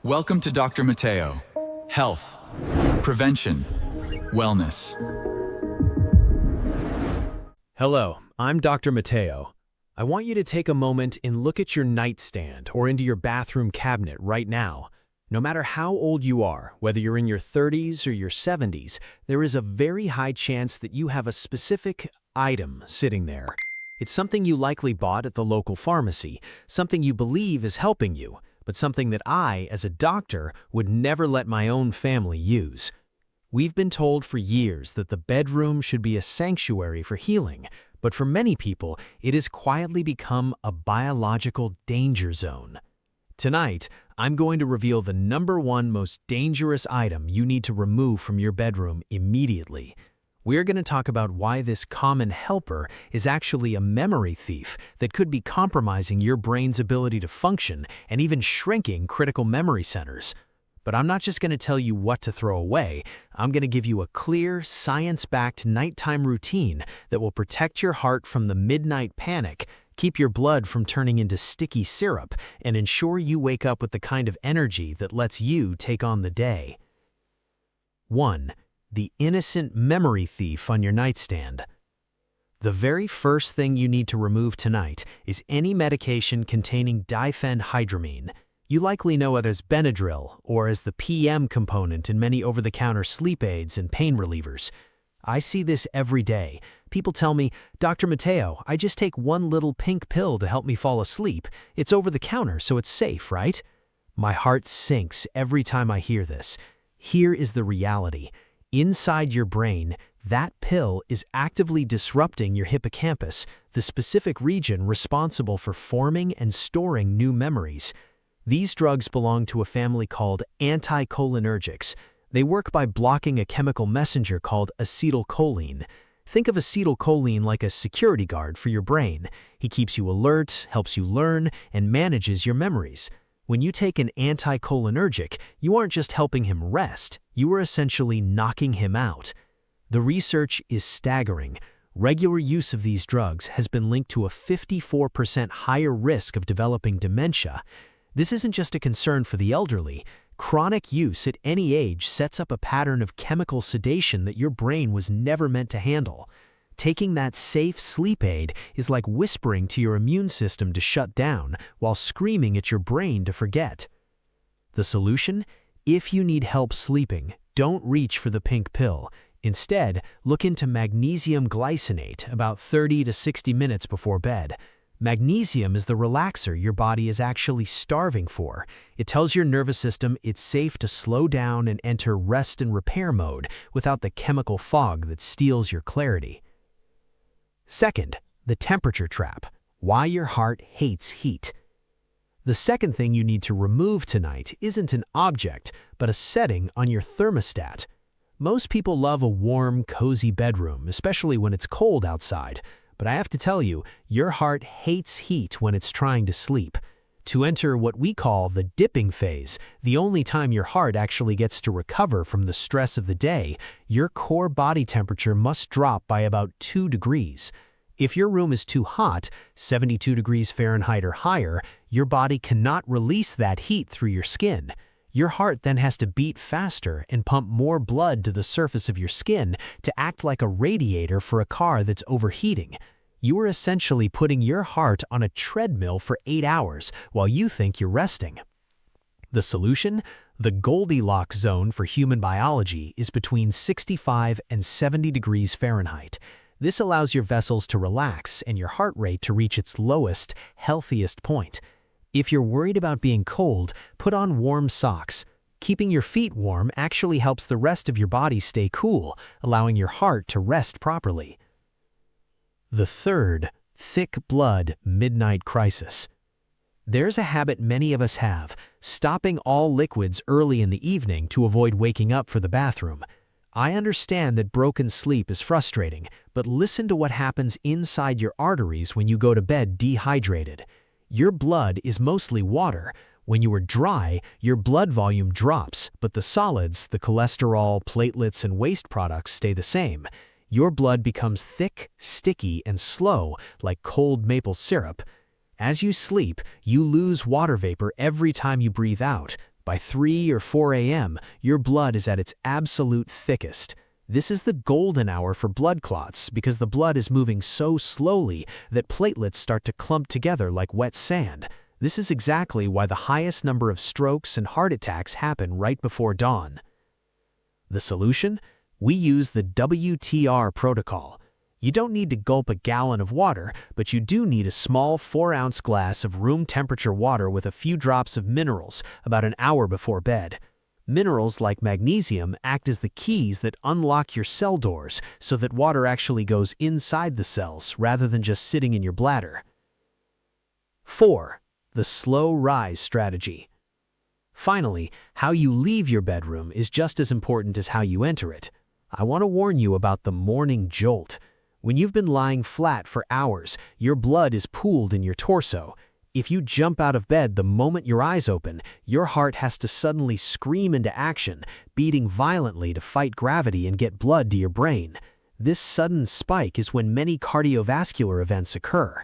Welcome to Dr. Mateo. Health, prevention, wellness. Hello, I'm Dr. Mateo. I want you to take a moment and look at your nightstand or into your bathroom cabinet right now. No matter how old you are, whether you're in your 30s or your 70s, there is a very high chance that you have a specific item sitting there. It's something you likely bought at the local pharmacy, something you believe is helping you, but something that I, as a doctor, would never let my own family use. We've been told for years that the bedroom should be a sanctuary for healing, but for many people, it has quietly become a biological danger zone. Tonight, I'm going to reveal the #1 most dangerous item you need to remove from your bedroom immediately. We're going to talk about why this common helper is actually a memory thief that could be compromising your brain's ability to function and even shrinking critical memory centers. But I'm not just going to tell you what to throw away. I'm going to give you a clear, science-backed nighttime routine that will protect your heart from the midnight panic, keep your blood from turning into sticky syrup, and ensure you wake up with the kind of energy that lets you take on the day. 1. The innocent memory thief on your nightstand. The very first thing you need to remove tonight is any medication containing diphenhydramine. You likely know it as Benadryl or as the PM component in many over-the-counter sleep aids and pain relievers. I see this every day. People tell me, "Dr. Mateo, I just take one little pink pill to help me fall asleep. It's over the counter, so it's safe, right?" My heart sinks every time I hear this. Here is the reality. Inside your brain, that pill is actively disrupting your hippocampus, the specific region responsible for forming and storing new memories. These drugs belong to a family called anticholinergics. They work by blocking a chemical messenger called acetylcholine. Think of acetylcholine like a security guard for your brain. He keeps you alert, helps you learn, and manages your memories. When you take an anticholinergic, you aren't just helping him rest, you are essentially knocking him out. The research is staggering. Regular use of these drugs has been linked to a 54% higher risk of developing dementia. This isn't just a concern for the elderly. Chronic use at any age sets up a pattern of chemical sedation that your brain was never meant to handle. Taking that safe sleep aid is like whispering to your immune system to shut down while screaming at your brain to forget. The solution? If you need help sleeping, don't reach for the pink pill. Instead, look into magnesium glycinate about 30 to 60 minutes before bed. Magnesium is the relaxer your body is actually starving for. It tells your nervous system it's safe to slow down and enter rest and repair mode without the chemical fog that steals your clarity. Second, the temperature trap. Why your heart hates heat. The second thing you need to remove tonight isn't an object, but a setting on your thermostat. Most people love a warm, cozy bedroom, especially when it's cold outside. But I have to tell you, your heart hates heat when it's trying to sleep. To enter what we call the dipping phase, the only time your heart actually gets to recover from the stress of the day, your core body temperature must drop by about 2 degrees. If your room is too hot, 72 degrees Fahrenheit or higher, your body cannot release that heat through your skin. Your heart then has to beat faster and pump more blood to the surface of your skin to act like a radiator for a car that's overheating. You are essentially putting your heart on a treadmill for 8 hours while you think you're resting. The solution? The Goldilocks zone for human biology is between 65 and 70 degrees Fahrenheit. This allows your vessels to relax and your heart rate to reach its lowest, healthiest point. If you're worried about being cold, put on warm socks. Keeping your feet warm actually helps the rest of your body stay cool, allowing your heart to rest properly. The third, thick blood midnight crisis. There's a habit many of us have, stopping all liquids early in the evening to avoid waking up for the bathroom. I understand that broken sleep is frustrating, but listen to what happens inside your arteries when you go to bed dehydrated. Your blood is mostly water. When you are dry, your blood volume drops, but the solids, the cholesterol, platelets, and waste products stay the same. Your blood becomes thick, sticky, and slow, like cold maple syrup. As you sleep, you lose water vapor every time you breathe out, By 3 or 4 a.m., your blood is at its absolute thickest. This is the golden hour for blood clots because the blood is moving so slowly that platelets start to clump together like wet sand. This is exactly why the highest number of strokes and heart attacks happen right before dawn. The solution? We use the WTR protocol. You don't need to gulp a gallon of water, but you do need a small 4-ounce glass of room temperature water with a few drops of minerals about an hour before bed. Minerals like magnesium act as the keys that unlock your cell doors so that water actually goes inside the cells rather than just sitting in your bladder. 4. The slow rise strategy. Finally, how you leave your bedroom is just as important as how you enter it. I want to warn you about the morning jolt. When you've been lying flat for hours, your blood is pooled in your torso. If you jump out of bed the moment your eyes open, your heart has to suddenly scream into action, beating violently to fight gravity and get blood to your brain. This sudden spike is when many cardiovascular events occur.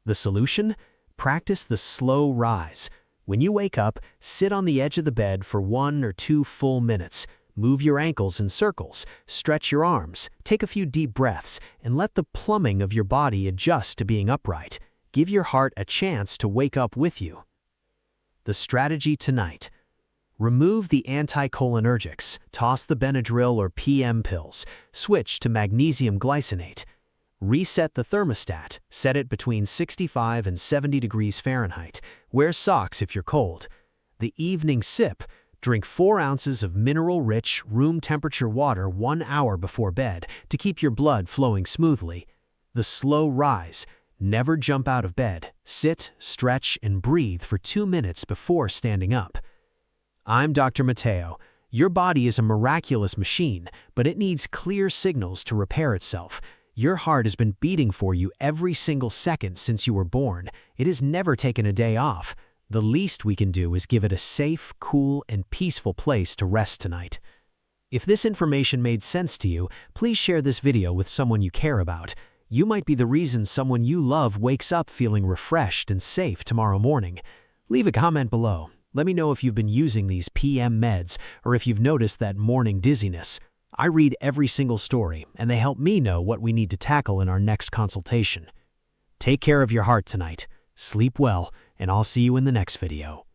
The solution? Practice the slow rise. When you wake up, sit on the edge of the bed for 1 or 2 full minutes. Move your ankles in circles, stretch your arms, take a few deep breaths, and let the plumbing of your body adjust to being upright. Give your heart a chance to wake up with you. The strategy tonight. Remove the anticholinergics, toss the Benadryl or PM pills, switch to magnesium glycinate. Reset the thermostat, set it between 65 and 70 degrees Fahrenheit. Wear socks if you're cold. The evening sip. Drink 4 ounces of mineral-rich, room-temperature water 1 hour before bed to keep your blood flowing smoothly. The slow rise. Never jump out of bed. Sit, stretch, and breathe for 2 minutes before standing up. I'm Dr. Mateo. Your body is a miraculous machine, but it needs clear signals to repair itself. Your heart has been beating for you every single second since you were born. It has never taken a day off. The least we can do is give it a safe, cool, and peaceful place to rest tonight. If this information made sense to you, please share this video with someone you care about. You might be the reason someone you love wakes up feeling refreshed and safe tomorrow morning. Leave a comment below. Let me know if you've been using these PM meds or if you've noticed that morning dizziness. I read every single story, and they help me know what we need to tackle in our next consultation. Take care of your heart tonight. Sleep well, and I'll see you in the next video.